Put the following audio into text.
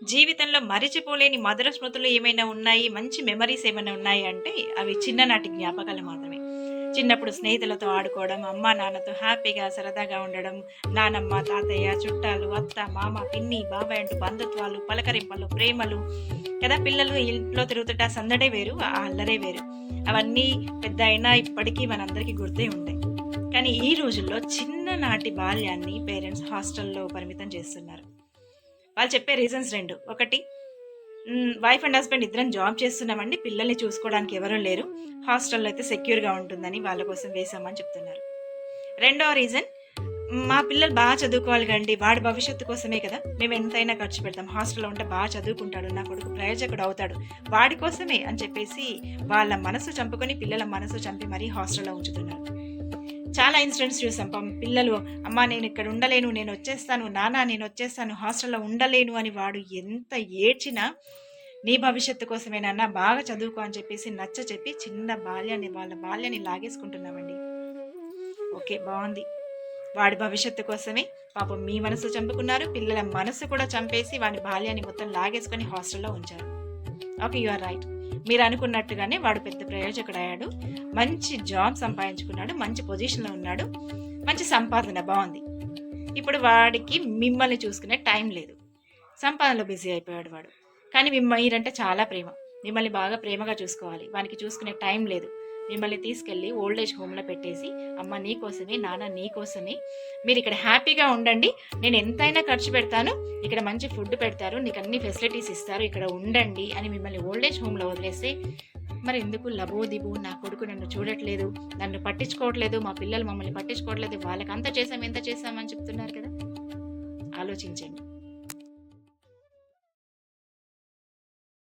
జీవితంలో మరిచిపోలేని మధుర స్మృతులు ఏమైనా ఉన్నాయి, మంచి మెమరీస్ ఏమైనా ఉన్నాయి అంటే అవి చిన్ననాటి జ్ఞాపకాలు మాత్రమే. చిన్నప్పుడు స్నేహితులతో ఆడుకోవడం, అమ్మా, నాన్నతో హ్యాపీగా సరదాగా ఉండడం, నానమ్మ, తాతయ్య, చుట్టాలు, అత్త, మామ, పిన్ని, బాబాయ్ అంటూ బంధుత్వాలు, పలకరింపులు, ప్రేమలు కదా! పిల్లలు ఇంట్లో తిరుగుతుంటే ఆ సందడే వేరు, ఆ అల్లరే వేరు. అవన్నీ పెద్ద అయినా ఇప్పటికీ మనందరికీ గుర్తే ఉంటాయి. కానీ ఈ రోజుల్లో చిన్ననాటి బాల్యాన్ని పేరెంట్స్ హాస్టల్‌లో పరిమితం చేస్తున్నారు. వాళ్ళు చెప్పే రీజన్స్ 2. ఒకటి వైఫ్ అండ్ హస్బెండ్ ఇద్దరం జాబ్ చేస్తున్నామండి. పిల్లల్ని చూసుకోవడానికి ఎవరు లేరు. హాస్టల్‌లో అయితే సెక్యూర్‌గా ఉంటుందని వాళ్ళ కోసం వేశామని చెప్తున్నారు. రెండో రీజన్ మా పిల్లలు చదువుకోవాలి కదండీ! వాడి భవిష్యత్తు కోసమే కదా! మేము ఎంతైనా ఖర్చు పెడతాం. హాస్టల్‌లో ఉంటే చదువుకుంటాడు. నా కొడుకు ప్రయోజకుడు అవుతాడు. వాడి కోసమే అని చెప్పేసి వాళ్ళ మనసు చంపుకొని పిల్లల మనసు చంపి మరీ హాస్టల్‌లో ఉంచుతున్నారు. చాలా ఇన్సిడెంట్స్ చూసాం. పిల్లలు అమ్మా నేను ఇక్కడ ఉండలేను, నేను వచ్చేస్తాను, నాన్న నేను వచ్చేస్తాను, హాస్టల్‌లో ఉండలేను అని వాడు ఎంత ఏడ్చినా, నీ భవిష్యత్తు కోసమే నాన్న బాగా చదువుకో అని చెప్పేసి నచ్చచెప్పి చిన్న వాళ్ళ బాల్యాన్ని లాగేసుకుంటున్నామండి. ఓకే. బావుంది. వాడి భవిష్యత్తు కోసమే పాపం మీ మనసు చంపుకున్నారు. పిల్లల మనసు కూడా చంపేసి వాడి బాల్యాన్ని మొత్తం లాగేసుకొని హాస్టల్‌లో ఉంచారు. ఓకే. You are right. మీరనుకున్నట్టుగానే వాడు పెద్ద ప్రయోజకుడయ్యాడు. మంచి జాబ్ సంపాదించుకున్నాడు. మంచి పొజిషన్‌లో ఉన్నాడు. మంచి సంపాదన బావుంది. ఇప్పుడు వాడికి మిమ్మల్ని చూసుకునే టైం లేదు. సంపాదనలో బిజీ అయిపోయాడు వాడు. కానీ మీరంటే చాలా ప్రేమ. మిమ్మల్ని బాగా ప్రేమగా చూసుకోవాలి. వానికి చూసుకునే టైం లేదు. మిమ్మల్ని తీసుకెళ్ళి ఓల్డ్ ఏజ్ హోమ్‌లో పెట్టేసి, అమ్మ నీకోసమే, నాన్న నీకోసమే, మీరిక్కడ హ్యాపీగా ఉండండి. నేను ఎంతైనా ఖర్చు పెడతాను. ఇక్కడ మంచి ఫుడ్ పెడతారు. నీకు అన్ని ఫెసిలిటీస్ ఇస్తారు. ఇక్కడ ఉండండి అని మిమ్మల్ని ఓల్డ్ ఏజ్ హోమ్‌లో వదిలేస్తే, మరెందుకు లబోదిబో నా కొడుకు నన్ను చూడట్లేదు, నన్ను పట్టించుకోవట్లేదు, మా పిల్లలు మమ్మల్ని పట్టించుకోవట్లేదు, వాళ్ళకంత చేశాం, ఇంత చేశాం అని చెప్తున్నారు కదా! ఆలోచించండి.